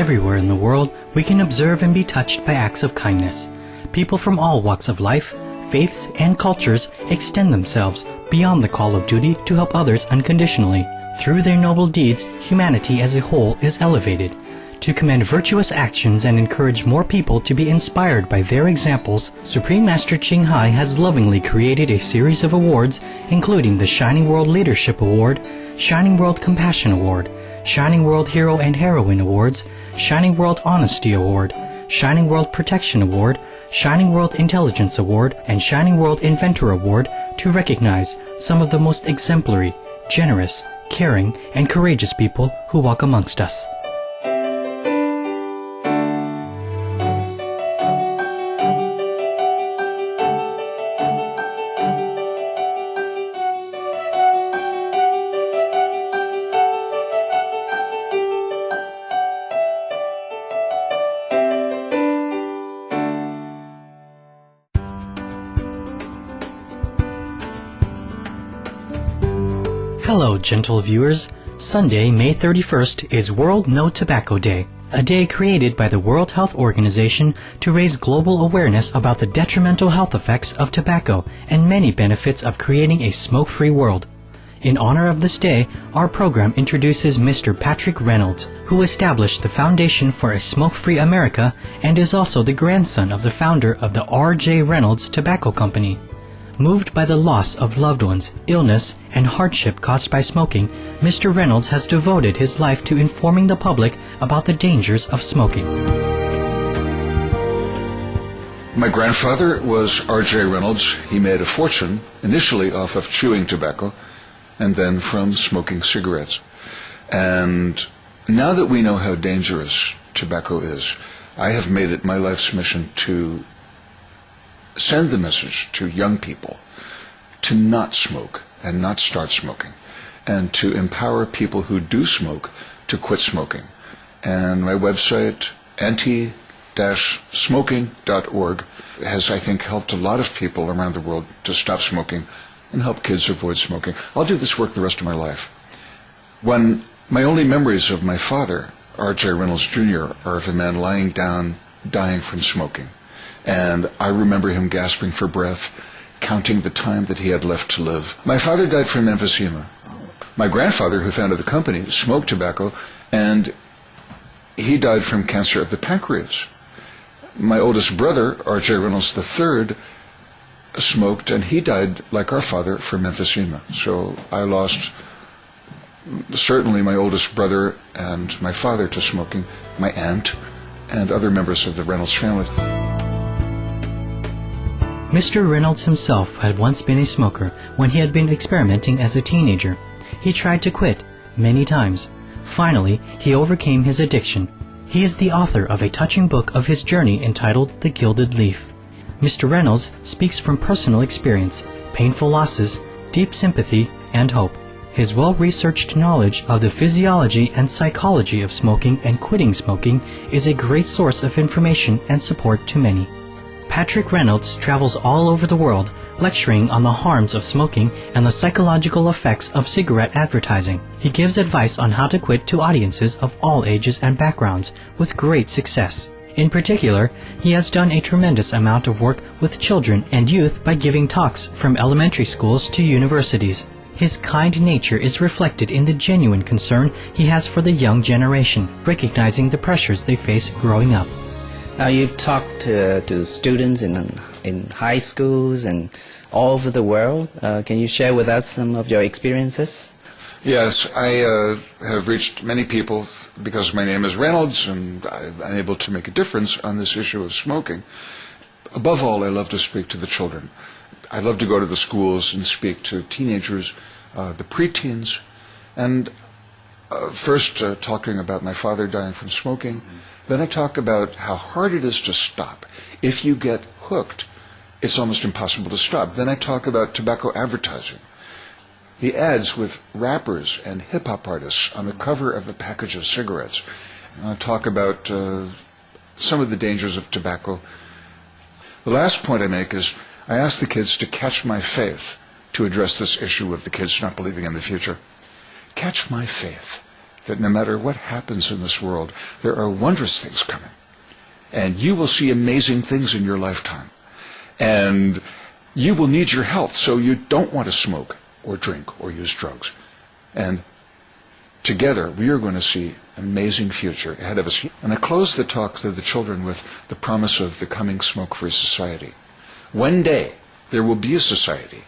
Everywhere in the world, we can observe and be touched by acts of kindness. People from all walks of life, faiths, and cultures extend themselves beyond the call of duty to help others unconditionally. Through their noble deeds, humanity as a whole is elevated. To commend virtuous actions and encourage more people to be inspired by their examples, Supreme Master Ching Hai has lovingly created a series of awards, including the Shining World Leadership Award, Shining World Compassion Award, Shining World Hero and Heroine Awards, Shining World Honesty Award, Shining World Protection Award, Shining World Intelligence Award, and Shining World Inventor Award to recognize some of the most exemplary, generous, caring, and courageous people who walk amongst us. Hello, gentle viewers. Sunday, May 31st is World No Tobacco Day, a day created by the World Health Organization to raise global awareness about the detrimental health effects of tobacco and many benefits of creating a smoke-free world. In honor of this day, our program introduces Mr. Patrick Reynolds, who established the Foundation for a Smoke-Free America and is also the grandson of the founder of the R.J. Reynolds Tobacco Company. Moved by the loss of loved ones, illness, and hardship caused by smoking, Mr. Reynolds has devoted his life to informing the public about the dangers of smoking. My grandfather was R.J. Reynolds. He made a fortune initially off of chewing tobacco and then from smoking cigarettes. And now that we know how dangerous tobacco is, I have made it my life's mission to send the message to young people to not smoke and not start smoking, and to empower people who do smoke to quit smoking. And my website, anti-smoking.org, has, I think, helped a lot of people around the world to stop smoking and help kids avoid smoking. I'll do this work the rest of my life. When my only memories of my father, R.J. Reynolds Jr., are of a man lying down, dying from smoking. And I remember him gasping for breath, counting the time that he had left to live. My father died from emphysema. My grandfather, who founded the company, smoked tobacco, and he died from cancer of the pancreas. My oldest brother, R.J. Reynolds III, smoked, and he died, like our father, from emphysema. So I lost certainly my oldest brother and my father to smoking, my aunt, and other members of the Reynolds family. Mr. Reynolds himself had once been a smoker when he had been experimenting as a teenager. He tried to quit many times. Finally, he overcame his addiction. He is the author of a touching book of his journey entitled The Gilded Leaf. Mr. Reynolds speaks from personal experience, painful losses, deep sympathy, and hope. His well-researched knowledge of the physiology and psychology of smoking and quitting smoking is a great source of information and support to many. Patrick Reynolds travels all over the world, lecturing on the harms of smoking and the psychological effects of cigarette advertising. He gives advice on how to quit to audiences of all ages and backgrounds with great success. In particular, he has done a tremendous amount of work with children and youth by giving talks from elementary schools to universities. His kind nature is reflected in the genuine concern he has for the young generation, recognizing the pressures they face growing up. Now, you've talked to students in high schools and all over the world. Can you share with us some of your experiences? Yes, I have reached many people because my name is Reynolds, and I'm able to make a difference on this issue of smoking. Above all, I love to speak to the children. I love to go to the schools and speak to teenagers, the preteens, and first talking about my father dying from smoking. Then I talk about how hard it is to stop. If you get hooked, it's almost impossible to stop. Then I talk about tobacco advertising. The ads with rappers and hip-hop artists on the cover of a package of cigarettes. I talk about some of the dangers of tobacco. The last point I make is I ask the kids to catch my faith to address this issue of the kids not believing in the future. Catch my faith. that no matter what happens in this world, there are wondrous things coming. And you will see amazing things in your lifetime. And you will need your health, so you don't want to smoke or drink or use drugs. And together, we are going to see an amazing future ahead of us. And I close the talk to the children with the promise of the coming smoke-free society. One day, there will be a society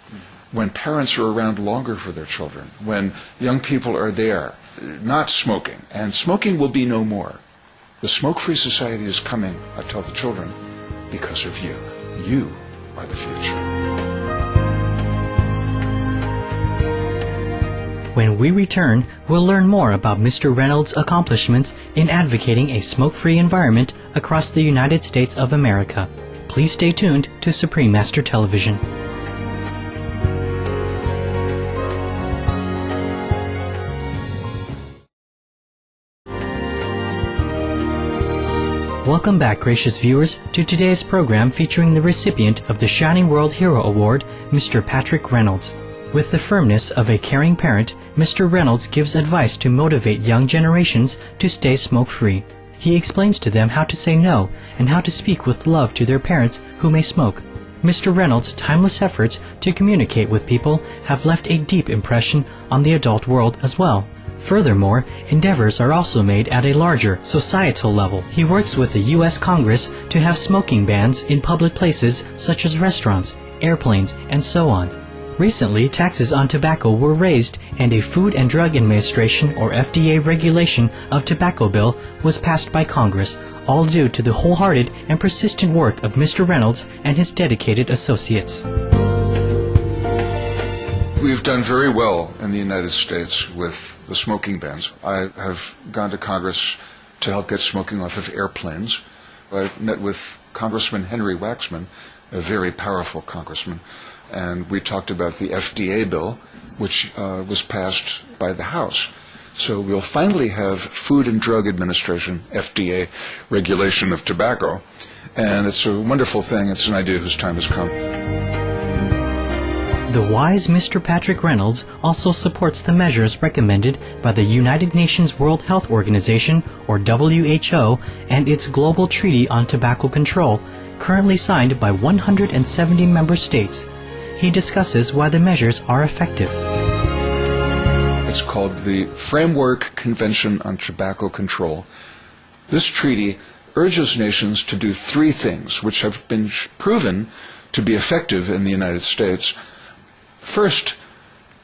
when parents are around longer for their children, when young people are there, not smoking, and smoking will be no more. The smoke-free society is coming, I tell the children, because of you. You are the future. When we return, we'll learn more about Mr. Reynolds' accomplishments in advocating a smoke-free environment across the United States of America. Please stay tuned to Supreme Master Television. Welcome back, gracious viewers, to today's program featuring the recipient of the Shining World Hero Award, Mr. Patrick Reynolds. With the firmness of a caring parent, Mr. Reynolds gives advice to motivate young generations to stay smoke-free. He explains to them how to say no and how to speak with love to their parents who may smoke. Mr. Reynolds' timeless efforts to communicate with people have left a deep impression on the adult world as well. Furthermore, endeavors are also made at a larger societal level. He works with the U.S. Congress to have smoking bans in public places such as restaurants, airplanes, and so on. Recently, taxes on tobacco were raised and a Food and Drug Administration or FDA regulation of tobacco bill was passed by Congress, all due to the wholehearted and persistent work of Mr. Reynolds and his dedicated associates. We've done very well in the United States with the smoking bans. I have gone to Congress to help get smoking off of airplanes. I met with Congressman Henry Waxman, a very powerful congressman, and we talked about the FDA bill, which was passed by the House. So we'll finally have Food and Drug Administration, FDA, regulation of tobacco, and it's a wonderful thing. It's an idea whose time has come. The wise Mr. Patrick Reynolds also supports the measures recommended by the United Nations World Health Organization, or WHO, and its Global Treaty on Tobacco Control, currently signed by 170 member states. He discusses why the measures are effective. It's called the Framework Convention on Tobacco Control. This treaty urges nations to do three things, which have been proven to be effective in the United States. First,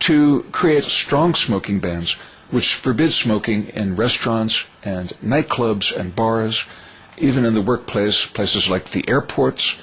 to create strong smoking bans, which forbid smoking in restaurants and nightclubs and bars, even in the workplace, places like the airports.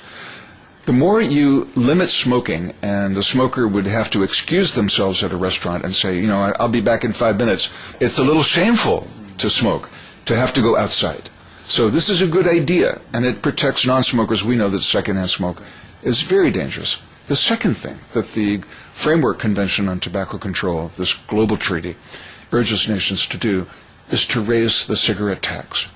The more you limit smoking, and the smoker would have to excuse themselves at a restaurant and say, I'll be back in 5 minutes, it's a little shameful to smoke, to have to go outside. So this is a good idea, and it protects non-smokers. We know that secondhand smoke is very dangerous. The second thing that the Framework Convention on Tobacco Control, this global treaty, urges nations to do is to raise the cigarette tax.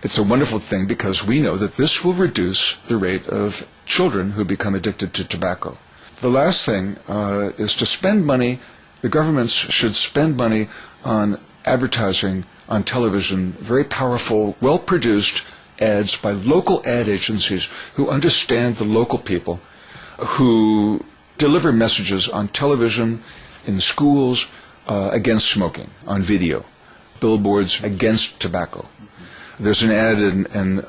It's a wonderful thing because we know that this will reduce the rate of children who become addicted to tobacco. The last thing is to spend money. The governments should spend money on advertising on television, very powerful, well-produced ads by local ad agencies who understand the local people, who deliver messages on television, in schools, against smoking, on video, billboards against tobacco. There's an ad in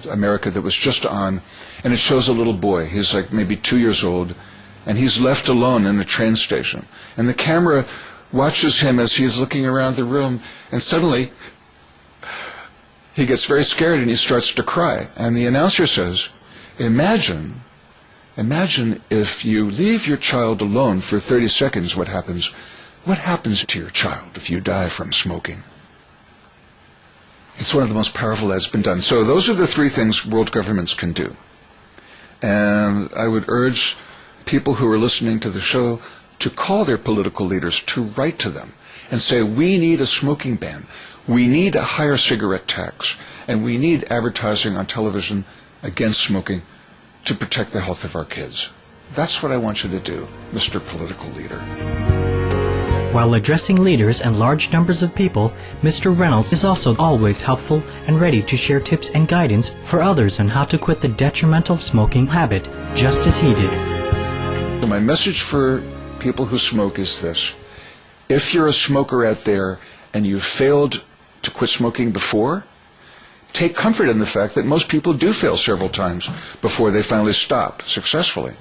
America that was just on, and it shows a little boy. He's like maybe 2 years old, and he's left alone in a train station. And the camera watches him as he's looking around the room, and suddenly he gets very scared and he starts to cry. And the announcer says, Imagine if you leave your child alone for 30 seconds, what happens? What happens to your child if you die from smoking? It's one of the most powerful that's been done. So those are the three things world governments can do. And I would urge people who are listening to the show to call their political leaders, to write to them and say, we need a smoking ban, we need a higher cigarette tax, and we need advertising on television against smoking to protect the health of our kids. That's what I want you to do, Mr. Political Leader. While addressing leaders and large numbers of people, Mr. Reynolds is also always helpful and ready to share tips and guidance for others on how to quit the detrimental smoking habit, just as he did. So my message for people who smoke is this. If you're a smoker out there and you've failed to quit smoking before, take comfort in the fact that most people do fail several times before they finally stop successfully.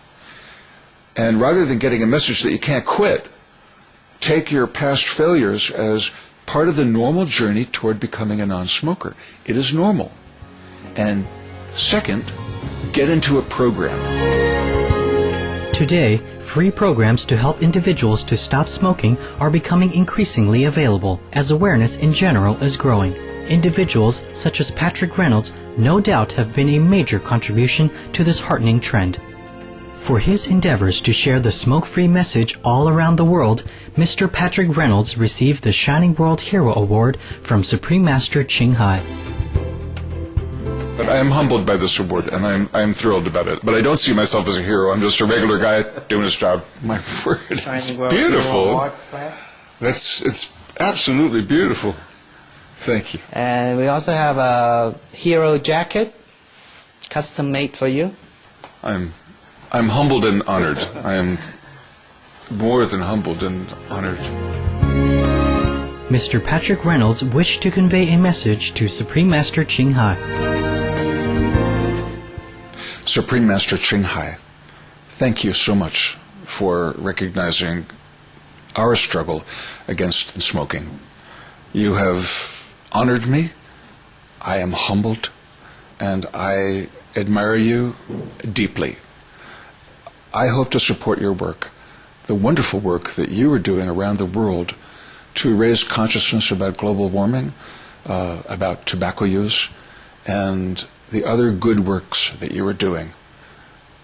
And rather than getting a message that you can't quit, take your past failures as part of the normal journey toward becoming a non-smoker. It is normal. And second, get into a program. Today, free programs to help individuals to stop smoking are becoming increasingly available as awareness in general is growing. Individuals such as Patrick Reynolds no doubt have been a major contribution to this heartening trend. For his endeavors to share the smoke-free message all around the world, Mr. Patrick Reynolds received the Shining World Hero Award from Supreme Master Ching Hai. But I am humbled by this award, and I am thrilled about it. But I don't see myself as a hero. I'm just a regular guy doing his job. My word, it's beautiful. It's absolutely beautiful. Thank you. And we also have a hero jacket, custom made for you. I'm humbled and honored. I am more than humbled and honored. Mr. Patrick Reynolds wished to convey a message to Supreme Master Ching Hai. Supreme Master Ching Hai, thank you so much for recognizing our struggle against smoking. You have honored me, I am humbled, and I admire you deeply. I hope to support your work, the wonderful work that you are doing around the world to raise consciousness about global warming, about tobacco use, and the other good works that you are doing.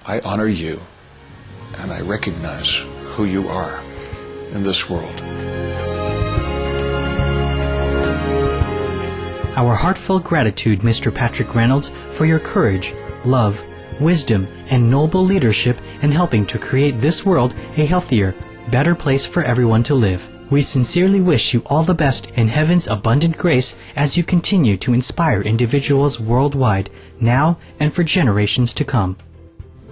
I honor you, and I recognize who you are in this world. Our heartfelt gratitude, Mr. Patrick Reynolds, for your courage, love, wisdom, and noble leadership in helping to create this world a healthier, better place for everyone to live. We sincerely wish you all the best in heaven's abundant grace as you continue to inspire individuals worldwide, now and for generations to come.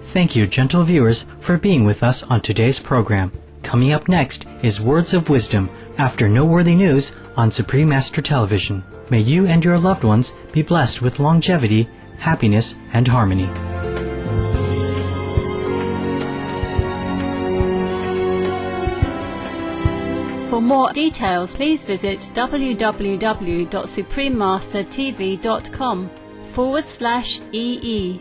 Thank you, gentle viewers, for being with us on today's program. Coming up next is Words of Wisdom, after Noteworthy News on Supreme Master Television. May you and your loved ones be blessed with longevity, happiness, and harmony. For more details, please visit www.suprememastertv.com/EE.